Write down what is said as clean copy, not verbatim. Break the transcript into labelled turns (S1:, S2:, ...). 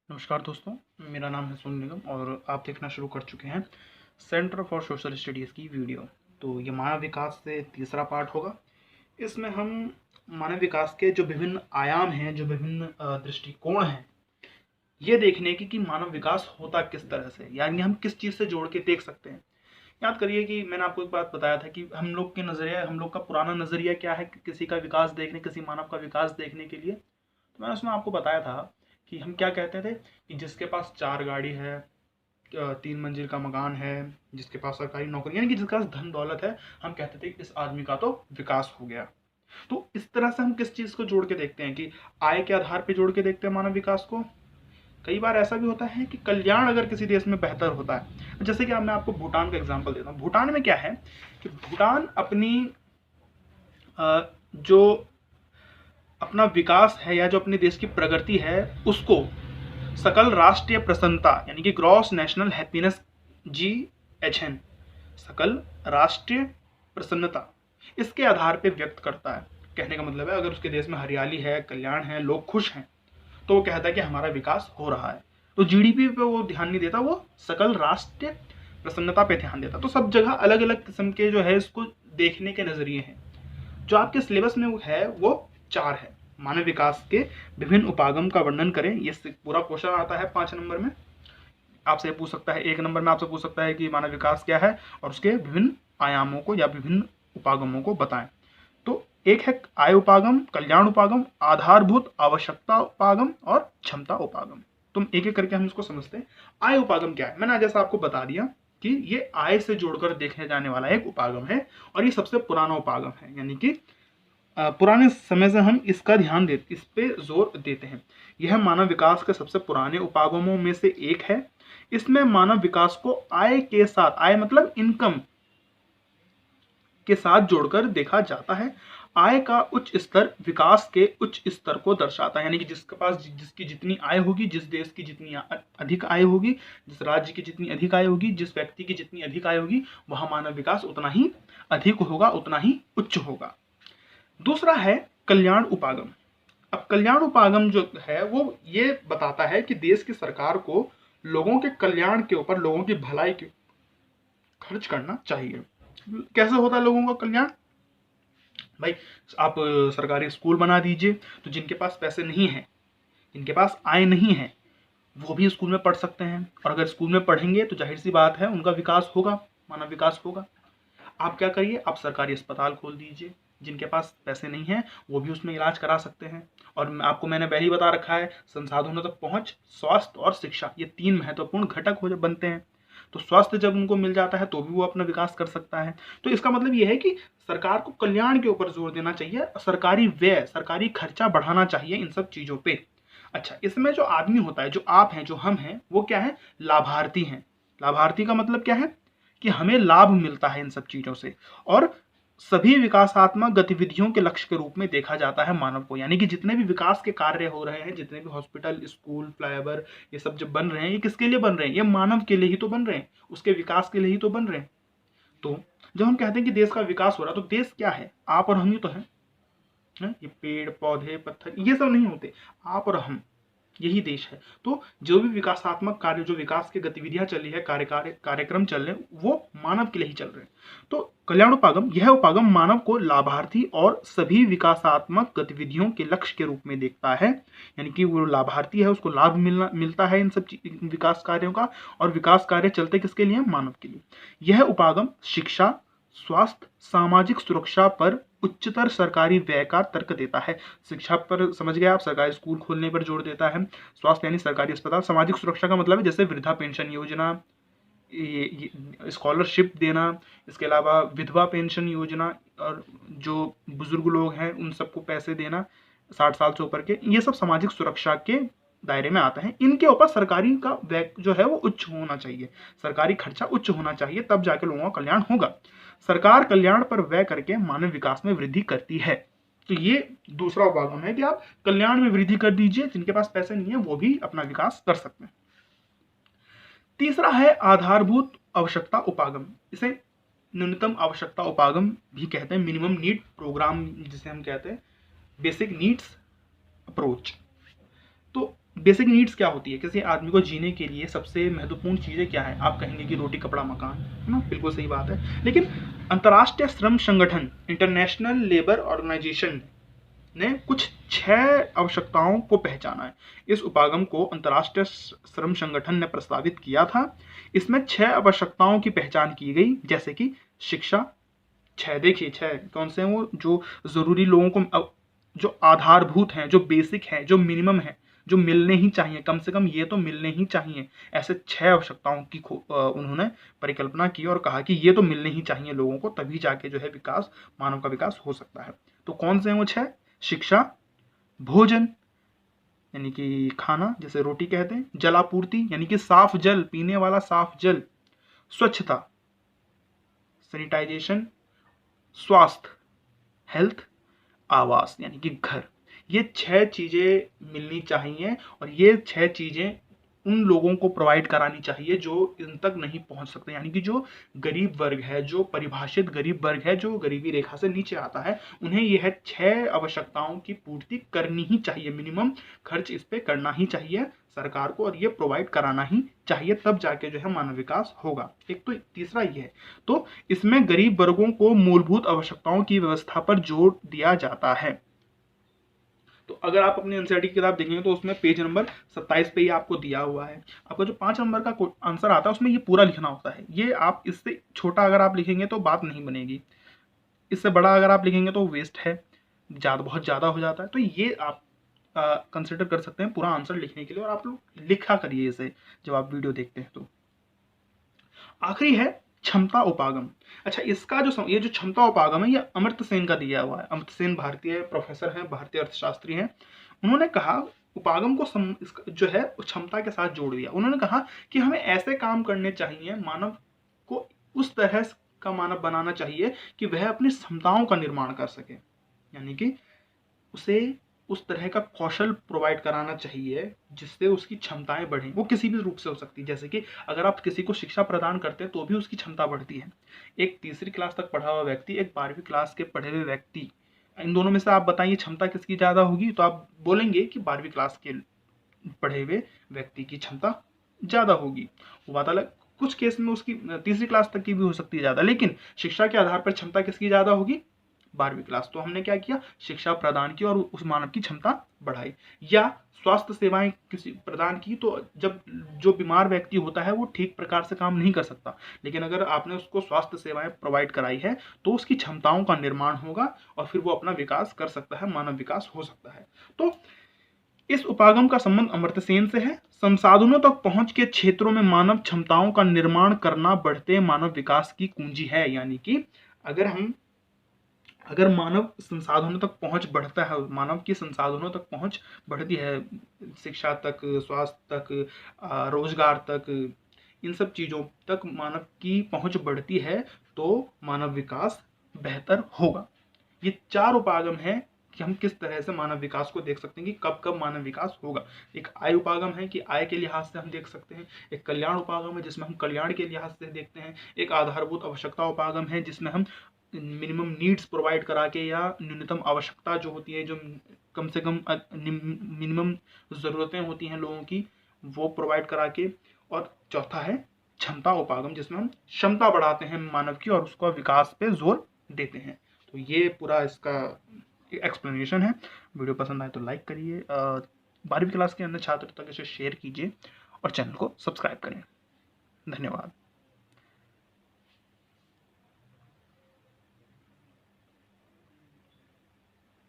S1: नमस्कार दोस्तों, मेरा नाम है सोनू निगम और आप देखना शुरू कर चुके हैं सेंटर फॉर सोशल स्टडीज़ की वीडियो। तो ये मानव विकास से तीसरा पार्ट होगा। इसमें हम मानव विकास के जो विभिन्न आयाम हैं, जो विभिन्न दृष्टिकोण हैं, ये देखने की मानव विकास होता किस तरह से, यानी हम किस चीज़ से जोड़ के देख सकते हैं। याद करिए कि मैंने आपको एक बात बताया था कि हम लोग के नज़रिया, हम लोग का पुराना नज़रिया क्या है कि किसी का विकास देखने, किसी मानव का विकास देखने के लिए। तो मैंने उसमें आपको बताया था कि हम क्या कहते थे कि जिसके पास 4 गाड़ी है, 3 मंजिल का मकान है, जिसके पास सरकारी नौकरी, यानी कि जिसके पास धन दौलत है, हम कहते थे कि इस आदमी का तो विकास हो गया। तो इस तरह से हम किस चीज़ को जोड़ के देखते हैं कि आय के आधार पर जोड़ के देखते हैं मानव विकास को। कई बार ऐसा भी होता है कि कल्याण अगर किसी देश में बेहतर होता है, जैसे कि अब मैं आपको भूटान का एग्जांपल देता हूँ। भूटान में क्या है कि भूटान अपनी जो अपना विकास है या जो अपने देश की प्रगति है, उसको सकल राष्ट्रीय प्रसन्नता यानी कि ग्रॉस नेशनल हैप्पीनेस, GHN, सकल राष्ट्रीय प्रसन्नता, इसके आधार पे व्यक्त करता है। कहने का मतलब है, अगर उसके देश में हरियाली है, कल्याण है, लोग खुश हैं, तो वो कहता है कि हमारा विकास हो रहा है। तो GDP पे वो ध्यान नहीं देता, वो सकल राष्ट्रीय प्रसन्नता पे ध्यान देता। तो सब जगह अलग अलग किस्म के जो है इसको देखने के नजरिए हैं। जो आपके सिलेबस में है वो 4 है। मानव विकास के विभिन्न उपागम का वर्णन करें, ये पूरा क्वेश्चन आता है 5 नंबर में। आपसे पूछ सकता है, 1 नंबर में आपसे पूछ सकता है कि मानव विकास क्या है और उसके विभिन्न आयामों को या विभिन्न उपागमों को बताएं। तो एक है आय उपागम, कल्याण उपागम, आधारभूत आवश्यकता उपागम और क्षमता उपागम। तुम एक एक करके हम इसको समझते हैं। आय उपागम क्या है, मैंने जैसा आपको बता दिया कि ये आय से जोड़कर देखे जाने वाला एक उपागम है और ये सबसे पुराना उपागम है, यानी कि पुराने समय से हम इसका ध्यान देते, इस पे जोर देते हैं। यह मानव विकास के सबसे पुराने उपागमों में से एक है। इसमें मानव विकास को आय के साथ, आय मतलब इनकम के साथ जोड़कर देखा जाता है। आय का उच्च स्तर विकास के उच्च स्तर को दर्शाता है, यानी कि जिसके पास जिसकी जितनी आय होगी, जिस देश की जितनी अधिक आय होगी, जिस राज्य की जितनी अधिक आय होगी, जिस व्यक्ति की जितनी अधिक आय होगी, वह मानव विकास उतना ही अधिक होगा, उतना ही उच्च होगा। दूसरा है कल्याण उपागम। अब कल्याण उपागम जो है वो ये बताता है कि देश की सरकार को लोगों के कल्याण के ऊपर, लोगों की भलाई के खर्च करना चाहिए। कैसे होता है लोगों का कल्याण? भाई, आप सरकारी स्कूल बना दीजिए, तो जिनके पास पैसे नहीं है, जिनके पास आय नहीं है, वो भी स्कूल में पढ़ सकते हैं, और अगर स्कूल में पढ़ेंगे तो जाहिर सी बात है उनका विकास होगा, मानव विकास होगा। आप क्या करिए, आप सरकारी अस्पताल खोल दीजिए, जिनके पास पैसे नहीं है वो भी उसमें इलाज करा सकते हैं। और आपको मैंने पहले ही बता रखा है, संसाधनों तक पहुंच, स्वास्थ्य और शिक्षा, ये 3 महत्वपूर्ण घटक हो बनते हैं। तो स्वास्थ्य जब उनको मिल जाता है तो भी वो अपना विकास कर सकता है। तो इसका मतलब ये है कि सरकार को कल्याण के ऊपर जोर देना चाहिए, सरकारी व्यय, सरकारी खर्चा बढ़ाना चाहिए इन सब चीजों पे। अच्छा, इसमें जो आदमी होता है, जो आप हैं, जो हम हैं, वो क्या है? लाभार्थी हैं। लाभार्थी का मतलब क्या है कि हमें लाभ मिलता है इन सब चीजों से, और सभी विकासात्मक गतिविधियों के लक्ष्य के रूप में देखा जाता है मानव को। यानी कि जितने भी विकास के कार्य हो रहे हैं, जितने भी हॉस्पिटल, स्कूल, फ्लाईओवर, ये सब जब बन रहे हैं, ये किसके लिए बन रहे हैं? ये मानव के लिए ही तो बन रहे हैं, उसके विकास के लिए ही तो बन रहे हैं। तो जब हम कहते हैं कि देश का विकास हो रहा है, तो देश क्या है? आप और हम ही तो हैं। ये पेड़ पौधे पत्थर ये सब नहीं होते, आप और हम, यही देश है। तो जो भी विकासात्मक कार्य, जो विकास की गतिविधियां चल रही है, कार्यक्रम चल रहे हैं, वो मानव के लिए ही चल रहे हैं। तो कल्याण उपागम, यह उपागम मानव को लाभार्थी और सभी विकासात्मक गतिविधियों के लक्ष्य के रूप में देखता है। यानी कि वो लाभार्थी है, उसको लाभ मिलता है इन सब विकास कार्यों का, और विकास कार्य चलते किसके लिए? मानव के लिए। यह उपागम शिक्षा, स्वास्थ्य, सामाजिक सुरक्षा पर उच्चतर सरकारी व्यय का तर्क देता है। शिक्षा पर समझ गए आप, सरकारी स्कूल खोलने पर जोर देता है। स्वास्थ्य यानी सरकारी अस्पताल। सामाजिक सुरक्षा का मतलब है जैसे वृद्धा पेंशन योजना, स्कॉलरशिप देना, इसके अलावा विधवा पेंशन योजना, और जो बुजुर्ग लोग हैं उन सबको पैसे देना 60 साल से ऊपर के, ये सब सामाजिक सुरक्षा के दायरे में आता है। इनके ऊपर सरकारी का व्यय जो है वो उच्च होना चाहिए, सरकारी खर्चा उच्च होना चाहिए, तब जाके लोगों का कल्याण होगा। सरकार कल्याण पर व्यय करके मानव विकास में वृद्धि करती है। तो ये दूसरा उपागम है कि आप कल्याण में वृद्धि कर दीजिए, जिनके पास पैसे नहीं है वो भी अपना विकास कर सकते हैं। तीसरा है आधारभूत आवश्यकता उपागम। इसे न्यूनतम आवश्यकता उपागम भी कहते हैं, मिनिमम नीड प्रोग्राम जिसे हम कहते हैं, बेसिक नीड्स अप्रोच। तो बेसिक नीड्स क्या होती है, किसी आदमी को जीने के लिए सबसे महत्वपूर्ण चीज़ें क्या है? आप कहेंगे कि रोटी, कपड़ा, मकान, है ना? बिल्कुल सही बात है। लेकिन अंतर्राष्ट्रीय श्रम संगठन, इंटरनेशनल लेबर ऑर्गेनाइजेशन ने कुछ 6 आवश्यकताओं को पहचाना है। इस उपागम को अंतर्राष्ट्रीय श्रम संगठन ने प्रस्तावित किया था। इसमें 6 आवश्यकताओं की पहचान की गई, जैसे कि शिक्षा। 6 देखिए, 6 कौन से हैं वो? जो ज़रूरी लोगों को जो आधारभूत हैं, जो बेसिक हैं, जो मिनिमम है, जो मिलने ही चाहिए, कम से कम ये तो मिलने ही चाहिए। ऐसे 6 आवश्यकताओं की उन्होंने परिकल्पना की और कहा कि ये तो मिलने ही चाहिए लोगों को, तभी जाके जो है विकास, मानव का विकास हो सकता है। तो कौन से हैं वो 6? शिक्षा, भोजन यानी कि खाना, जैसे रोटी कहते हैं, जलापूर्ति यानी कि साफ जल, पीने वाला साफ जल, स्वच्छता, सैनिटाइजेशन, स्वास्थ्य, हेल्थ, आवास यानी कि घर। ये 6 चीजें मिलनी चाहिए और ये 6 चीजें उन लोगों को प्रोवाइड करानी चाहिए जो इन तक नहीं पहुंच सकते, यानी कि जो गरीब वर्ग है, जो परिभाषित गरीब वर्ग है, जो गरीबी रेखा से नीचे आता है, उन्हें यह 6 आवश्यकताओं की पूर्ति करनी ही चाहिए। मिनिमम खर्च इस पे करना ही चाहिए सरकार को और ये प्रोवाइड कराना ही चाहिए, तब जाके जो है मानव विकास होगा। एक तो तीसरा ये है। तो इसमें गरीब वर्गों को मूलभूत आवश्यकताओं की व्यवस्था पर जोर दिया जाता है। तो अगर आप अपनी एनसीईआरटी की किताब देखेंगे तो उसमें पेज नंबर 27 पे ही आपको दिया हुआ है। आपका जो 5 नंबर का आंसर आता है उसमें ये पूरा लिखना होता है। ये आप इससे छोटा अगर आप लिखेंगे तो बात नहीं बनेगी, इससे बड़ा अगर आप लिखेंगे तो वेस्ट है, बहुत ज़्यादा हो जाता है। तो ये आप कंसिडर कर सकते हैं पूरा आंसर लिखने के लिए, और आप लोग लिखा करिए इसे जब आप वीडियो देखते हैं। तो आखिरी है क्षमता उपागम। अच्छा, इसका ये जो क्षमता उपागम है ये अमर्त्य सेन का दिया हुआ है। अमर्त्य सेन भारतीय प्रोफेसर हैं, भारतीय अर्थशास्त्री हैं। उन्होंने कहा उपागम को जो है क्षमता के साथ जोड़ दिया। उन्होंने कहा कि हमें ऐसे काम करने चाहिए, मानव को उस तरह का मानव बनाना चाहिए कि वह अपनी क्षमताओं का निर्माण कर सके, यानी कि उसे उस तरह का कौशल प्रोवाइड कराना चाहिए जिससे उसकी क्षमताएं बढ़ें। वो किसी भी रूप से हो सकती है, जैसे कि अगर आप किसी को शिक्षा प्रदान करते हैं तो भी उसकी क्षमता बढ़ती है। एक 3री क्लास तक पढ़ा हुआ व्यक्ति, एक 12वीं क्लास के पढ़े हुए व्यक्ति, इन दोनों में से आप बताइए क्षमता किसकी ज़्यादा होगी? तो आप बोलेंगे कि 12वीं क्लास के पढ़े हुए व्यक्ति की क्षमता ज़्यादा होगी। वो बात अलग, कुछ केस में उसकी 3री क्लास तक की भी हो सकती है ज़्यादा, लेकिन शिक्षा के आधार पर क्षमता किसकी ज़्यादा होगी? 12वीं क्लास। तो हमने क्या किया? शिक्षा प्रदान की और उस मानव की क्षमता बढ़ाई। या स्वास्थ्य सेवाएं किसी प्रदान की, तो जब जो बीमार व्यक्ति होता है वो ठीक प्रकार से काम नहीं कर सकता, लेकिन अगर आपने उसको स्वास्थ्य सेवाएं प्रोवाइड कराई है तो उसकी क्षमताओं का निर्माण होगा और फिर वो अपना विकास कर सकता है, मानव विकास हो सकता है। तो इस उपागम का संबंध अमर्त्य सेन से है। संसाधनों तक पहुंच के क्षेत्रों में मानव क्षमताओं का निर्माण करना बढ़ते मानव विकास की कुंजी है। यानी कि अगर मानव संसाधनों तक पहुंच बढ़ता है, मानव की संसाधनों तक पहुंच बढ़ती है, शिक्षा तक, स्वास्थ्य तक, रोजगार तक, इन सब चीज़ों तक मानव की पहुंच बढ़ती है तो मानव विकास बेहतर होगा। ये 4 उपागम हैं कि हम किस तरह से मानव विकास को देख सकते हैं कि कब कब मानव विकास होगा। एक आय उपागम है कि आय के लिहाज से हम देख सकते हैं। एक कल्याण उपागम है जिसमें हम कल्याण के लिहाज से देखते हैं। एक आधारभूत आवश्यकता उपागम है जिसमें हम मिनिमम नीड्स प्रोवाइड करा के, या न्यूनतम आवश्यकता जो होती है, जो कम से कम मिनिमम ज़रूरतें होती हैं लोगों की, वो प्रोवाइड करा के। और चौथा है क्षमता उपागम जिसमें हम क्षमता बढ़ाते हैं मानव की और उसका विकास पे जोर देते हैं। तो ये पूरा इसका एक्सप्लेनेशन है। वीडियो पसंद आए तो लाइक करिए, 12वीं क्लास के अन्य छात्र तक इसे शेयर कीजिए और चैनल को सब्सक्राइब करें। धन्यवाद।